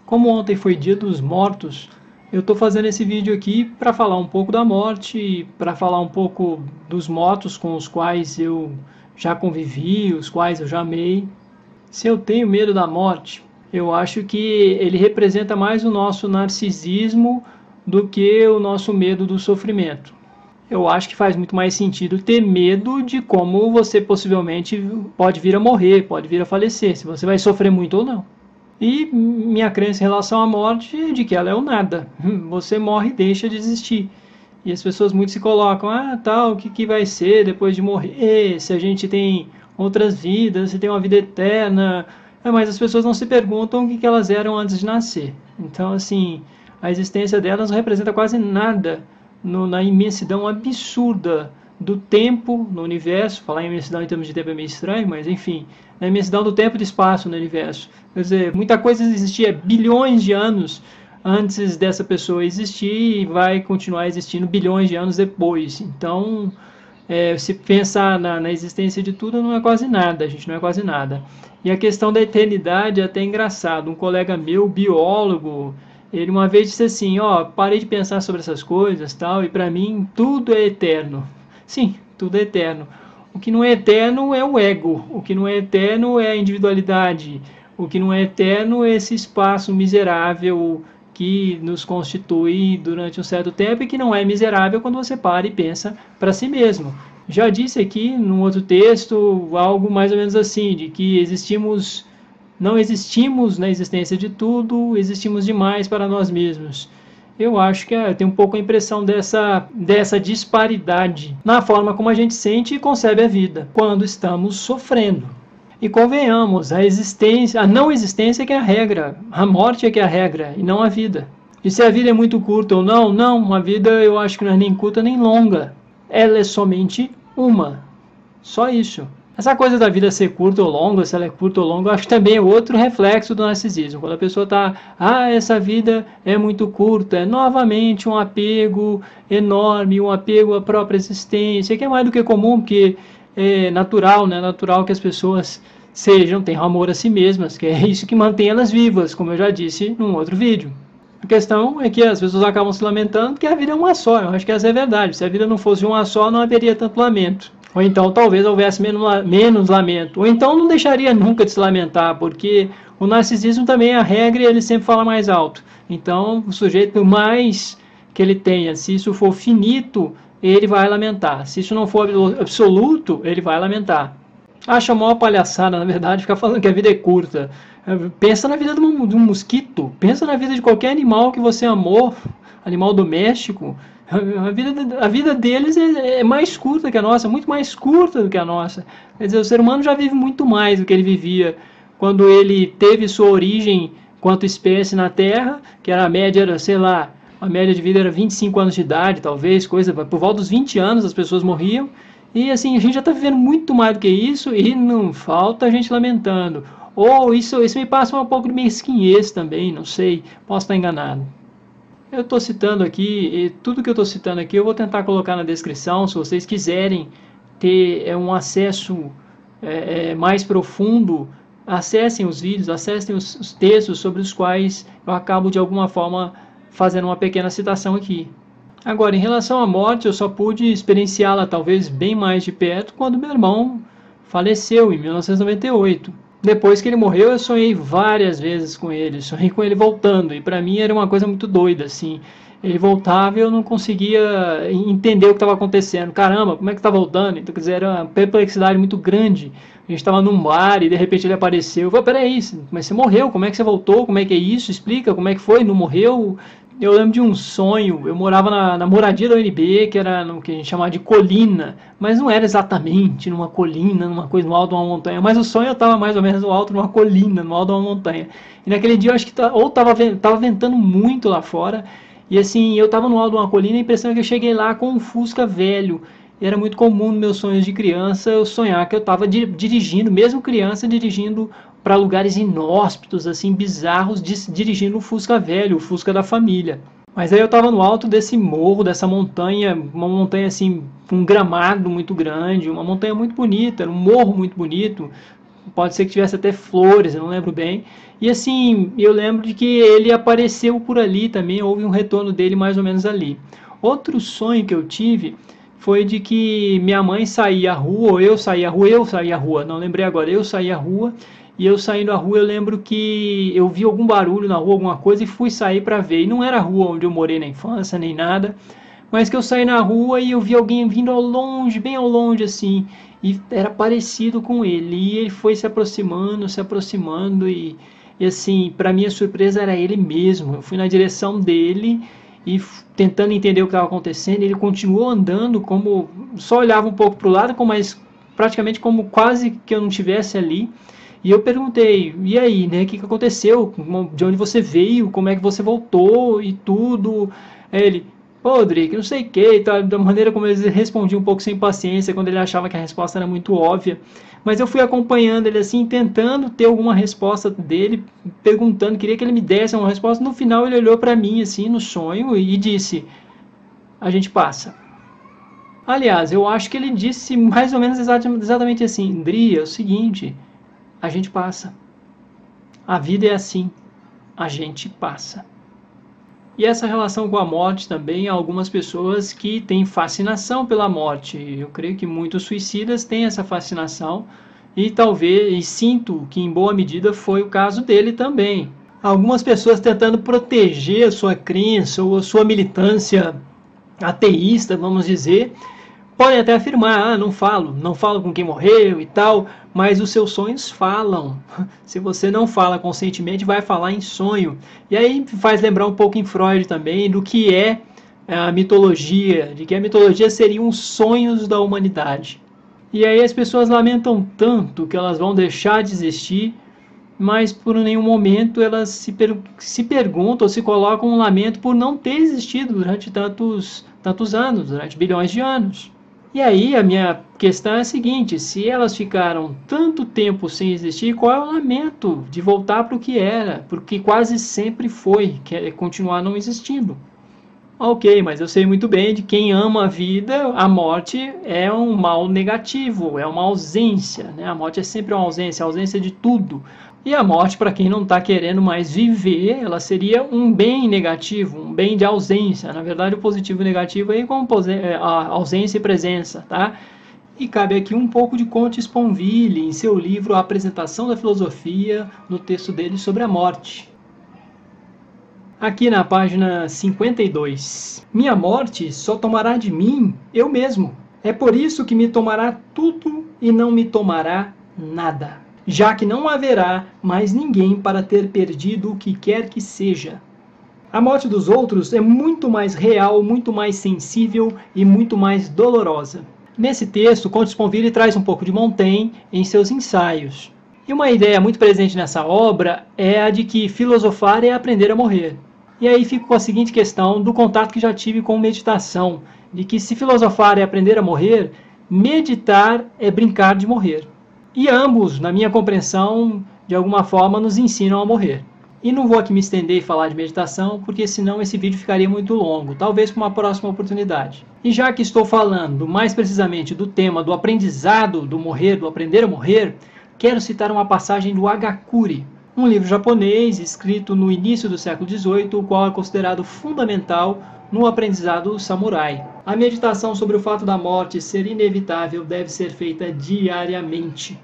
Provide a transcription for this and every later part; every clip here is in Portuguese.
Como ontem foi Dia dos Mortos, eu estou fazendo esse vídeo aqui para falar um pouco da morte, para falar um pouco dos mortos com os quais eu já convivi, os quais eu já amei. Se eu tenho medo da morte, eu acho que ele representa mais o nosso narcisismo do que o nosso medo do sofrimento. Eu acho que faz muito mais sentido ter medo de como você possivelmente pode vir a morrer, pode vir a falecer, se você vai sofrer muito ou não. E minha crença em relação à morte é de que ela é o nada. Você morre e deixa de existir. E as pessoas muito se colocam, o que vai ser depois de morrer? Se a gente tem outras vidas, se tem uma vida eterna. Mas as pessoas não se perguntam o que elas eram antes de nascer. Então, assim, a existência delas não representa quase nada na imensidão absurda do tempo no universo. Falar em imensidão em termos de tempo é meio estranho, mas enfim, na imensidão do tempo e do espaço no universo. Quer dizer, muita coisa existia bilhões de anos antes dessa pessoa existir e vai continuar existindo bilhões de anos depois. Então, se pensar na existência de tudo, não é quase nada, a gente não é quase nada. E a questão da eternidade é até engraçado. Um colega meu, biólogo, ele uma vez disse assim, parei de pensar sobre essas coisas, tal, e para mim tudo é eterno. Sim, tudo é eterno. O que não é eterno é o ego, o que não é eterno é a individualidade, o que não é eterno é esse espaço miserável que nos constitui durante um certo tempo e que não é miserável quando você para e pensa para si mesmo. Já disse aqui num outro texto algo mais ou menos assim, de que não existimos na existência de tudo, existimos demais para nós mesmos. Eu acho que tem um pouco a impressão dessa disparidade na forma como a gente sente e concebe a vida quando estamos sofrendo. E convenhamos, a não existência que é a regra, a morte é que é a regra e não a vida. E se a vida é muito curta ou não? Não, a vida eu acho que não é nem curta nem longa. Ela é somente uma. Só isso. Essa coisa da vida ser curta ou longa, se ela é curta ou longa, eu acho que também é outro reflexo do narcisismo. Quando a pessoa está, essa vida é muito curta, é novamente um apego enorme, um apego à própria existência, que é mais do que comum, porque é natural, né? Natural que as pessoas tenham amor a si mesmas, que é isso que mantém elas vivas, como eu já disse num outro vídeo. A questão é que as pessoas acabam se lamentando porque a vida é uma só. Eu acho que essa é a verdade. Se a vida não fosse uma só, não haveria tanto lamento. Ou então talvez houvesse menos lamento. Ou então não deixaria nunca de se lamentar, porque o narcisismo também é a regra e ele sempre fala mais alto. Então o sujeito, mais que ele tenha, se isso for finito, ele vai lamentar. Se isso não for absoluto, ele vai lamentar. Acho a maior palhaçada, na verdade, ficar falando que a vida é curta. Pensa na vida de um mosquito, pensa na vida de qualquer animal que você amou, animal doméstico. A vida deles é mais curta que a nossa, muito mais curta do que a nossa. Quer dizer, o ser humano já vive muito mais do que ele vivia quando ele teve sua origem quanto espécie na Terra, que era a média, a média de vida era 25 anos de idade, talvez, por volta dos 20 anos as pessoas morriam. E assim, a gente já está vivendo muito mais do que isso e não falta a gente lamentando. Ou isso me passa um pouco de mesquinhez também, não sei, posso estar enganado. Eu estou citando aqui, e tudo que eu estou citando aqui eu vou tentar colocar na descrição, se vocês quiserem ter um acesso mais profundo, acessem os vídeos, acessem os textos sobre os quais eu acabo de alguma forma fazendo uma pequena citação aqui. Agora, em relação à morte, eu só pude experienciá-la talvez bem mais de perto quando meu irmão faleceu em 1998. Depois que ele morreu, eu sonhei várias vezes com ele, sonhei com ele voltando, e para mim era uma coisa muito doida, assim. Ele voltava e eu não conseguia entender o que estava acontecendo. Caramba, como é que está voltando? Então, quer dizer, era uma perplexidade muito grande. A gente estava num bar e de repente ele apareceu. Eu falei, peraí, mas você morreu, como é que você voltou? Como é que é isso? Explica, como é que foi? Não morreu? Eu lembro de um sonho, eu morava na moradia da UNB, que era no que a gente chamava de colina, mas não era exatamente numa colina, numa coisa no alto de uma montanha, mas o sonho estava mais ou menos no alto de uma colina, no alto de uma montanha. E naquele dia eu acho que estava ventando muito lá fora, e assim, eu estava no alto de uma colina e a impressão é que eu cheguei lá com um Fusca velho. E era muito comum nos meus sonhos de criança eu sonhar que eu estava dirigindo, mesmo criança, dirigindo para lugares inóspitos, assim, bizarros, dirigindo o Fusca velho, o Fusca da família. Mas aí eu estava no alto desse morro, dessa montanha, uma montanha assim, com um gramado muito grande, uma montanha muito bonita, um morro muito bonito, pode ser que tivesse até flores, eu não lembro bem. E assim, eu lembro de que ele apareceu por ali também, houve um retorno dele mais ou menos ali. Outro sonho que eu tive foi de que minha mãe saía à rua, ou eu saía à rua, não lembrei agora, eu saía à rua, e eu saindo à rua eu lembro que eu vi algum barulho na rua, alguma coisa, e fui sair para ver. E não era a rua onde eu morei na infância, nem nada, mas que eu saí na rua e eu vi alguém vindo ao longe, bem ao longe assim, e era parecido com ele, e ele foi se aproximando, e assim, para minha surpresa era ele mesmo. Eu fui na direção dele e tentando entender o que estava acontecendo, ele continuou andando, como só olhava um pouco para o lado, mas praticamente como quase que eu não estivesse ali. E eu perguntei, e aí, né, o que aconteceu? De onde você veio? Como é que você voltou? E tudo. Aí ele, pô, Drake, não sei o que, tá, da maneira como ele respondia um pouco sem paciência, quando ele achava que a resposta era muito óbvia. Mas eu fui acompanhando ele assim, tentando ter alguma resposta dele, perguntando, queria que ele me desse uma resposta. No final ele olhou para mim assim, no sonho, e disse, a gente passa. Aliás, eu acho que ele disse mais ou menos exatamente assim, Dri, é o seguinte, a gente passa. A vida é assim, a gente passa. E essa relação com a morte também, há algumas pessoas que têm fascinação pela morte. Eu creio que muitos suicidas têm essa fascinação e talvez, sinto que em boa medida foi o caso dele também. Algumas pessoas tentando proteger a sua crença ou a sua militância ateísta, vamos dizer, podem até afirmar, não falo com quem morreu e tal, mas os seus sonhos falam. Se você não fala conscientemente, vai falar em sonho. E aí faz lembrar um pouco em Freud também do que é a mitologia, de que a mitologia seriam os sonhos da humanidade. E aí as pessoas lamentam tanto que elas vão deixar de existir, mas por nenhum momento elas se perguntam ou se colocam um lamento por não ter existido durante tantos anos, durante bilhões de anos. E aí a minha questão é a seguinte, se elas ficaram tanto tempo sem existir, qual é o lamento de voltar para o que era? Porque quase sempre foi, que é continuar não existindo. Ok, mas eu sei muito bem de quem ama a vida, a morte é um mal negativo, é uma ausência, né? A morte é sempre uma ausência, a ausência de tudo. E a morte, para quem não está querendo mais viver, ela seria um bem negativo, um bem de ausência. Na verdade, o positivo e o negativo aí como a ausência e presença, tá? E cabe aqui um pouco de Comte Sponville, em seu livro A Apresentação da Filosofia, no texto dele sobre a morte. Aqui na página 52. Minha morte só tomará de mim eu mesmo. É por isso que me tomará tudo e não me tomará nada, já que não haverá mais ninguém para ter perdido o que quer que seja. A morte dos outros é muito mais real, muito mais sensível e muito mais dolorosa. Nesse texto, Comte Sponville traz um pouco de Montaigne em seus ensaios. E uma ideia muito presente nessa obra é a de que filosofar é aprender a morrer. E aí fico com a seguinte questão do contato que já tive com meditação, de que se filosofar é aprender a morrer, meditar é brincar de morrer. E ambos, na minha compreensão, de alguma forma nos ensinam a morrer. E não vou aqui me estender e falar de meditação, porque senão esse vídeo ficaria muito longo, talvez para uma próxima oportunidade. E já que estou falando mais precisamente do tema do aprendizado, do morrer, do aprender a morrer, quero citar uma passagem do Hagakure, um livro japonês escrito no início do século XVIII, o qual é considerado fundamental no aprendizado samurai. A meditação sobre o fato da morte ser inevitável deve ser feita diariamente.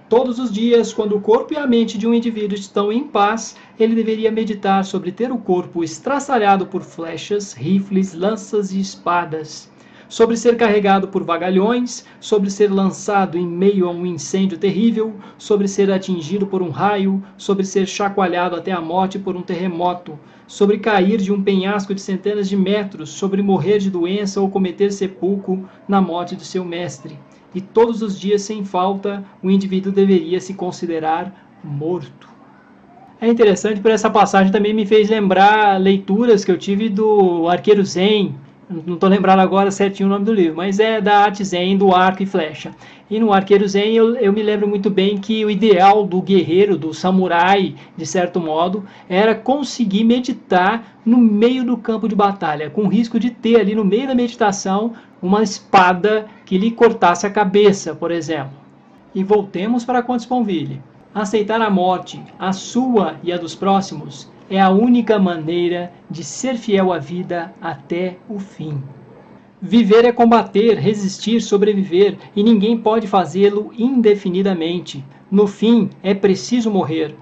Todos os dias, quando o corpo e a mente de um indivíduo estão em paz, ele deveria meditar sobre ter o corpo estraçalhado por flechas, rifles, lanças e espadas, sobre ser carregado por vagalhões, sobre ser lançado em meio a um incêndio terrível, sobre ser atingido por um raio, sobre ser chacoalhado até a morte por um terremoto, sobre cair de um penhasco de centenas de metros, sobre morrer de doença ou cometer sepulcro na morte do seu mestre. E todos os dias, sem falta, o indivíduo deveria se considerar morto. É interessante, por essa passagem também me fez lembrar leituras que eu tive do Arqueiro Zen. Não estou lembrando agora certinho o nome do livro, mas é da arte Zen, do arco e flecha. E no Arqueiro Zen eu me lembro muito bem que o ideal do guerreiro, do samurai, de certo modo, era conseguir meditar no meio do campo de batalha, com o risco de ter ali no meio da meditação uma espada que lhe cortasse a cabeça, por exemplo. e voltemos para Conte-Sponville. Aceitar a morte, a sua e a dos próximos, é a única maneira de ser fiel à vida até o fim. Viver é combater, resistir, sobreviver, e ninguém pode fazê-lo indefinidamente. No fim, é preciso morrer,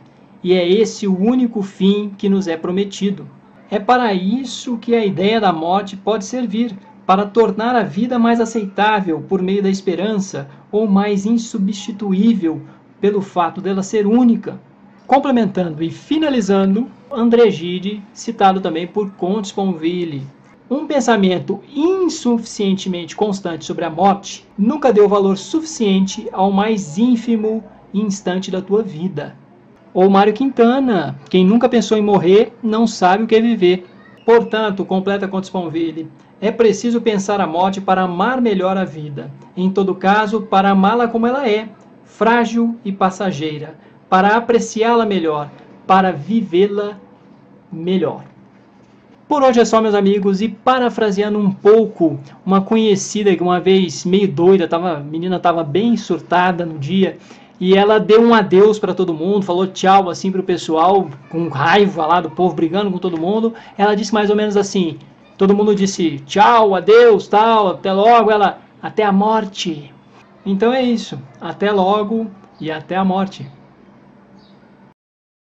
e é esse o único fim que nos é prometido. É para isso que a ideia da morte pode servir, para tornar a vida mais aceitável por meio da esperança, ou mais insubstituível pelo fato dela ser única. Complementando e finalizando, André Gide, citado também por Comte-Sponville. Um pensamento insuficientemente constante sobre a morte nunca deu valor suficiente ao mais ínfimo instante da tua vida. Ou Mário Quintana, quem nunca pensou em morrer não sabe o que é viver. Portanto, completa Comte-Sponville, é preciso pensar a morte para amar melhor a vida. Em todo caso, para amá-la como ela é, frágil e passageira, para apreciá-la melhor, para vivê-la melhor. Por hoje é só, meus amigos, e parafraseando um pouco uma conhecida que uma vez meio doida, a menina estava bem surtada no dia, e ela deu um adeus para todo mundo, falou tchau assim para o pessoal, com raiva lá do povo brigando com todo mundo. Ela disse mais ou menos assim, todo mundo disse tchau, adeus, tal, até logo, ela, até a morte. Então é isso, até logo e até a morte.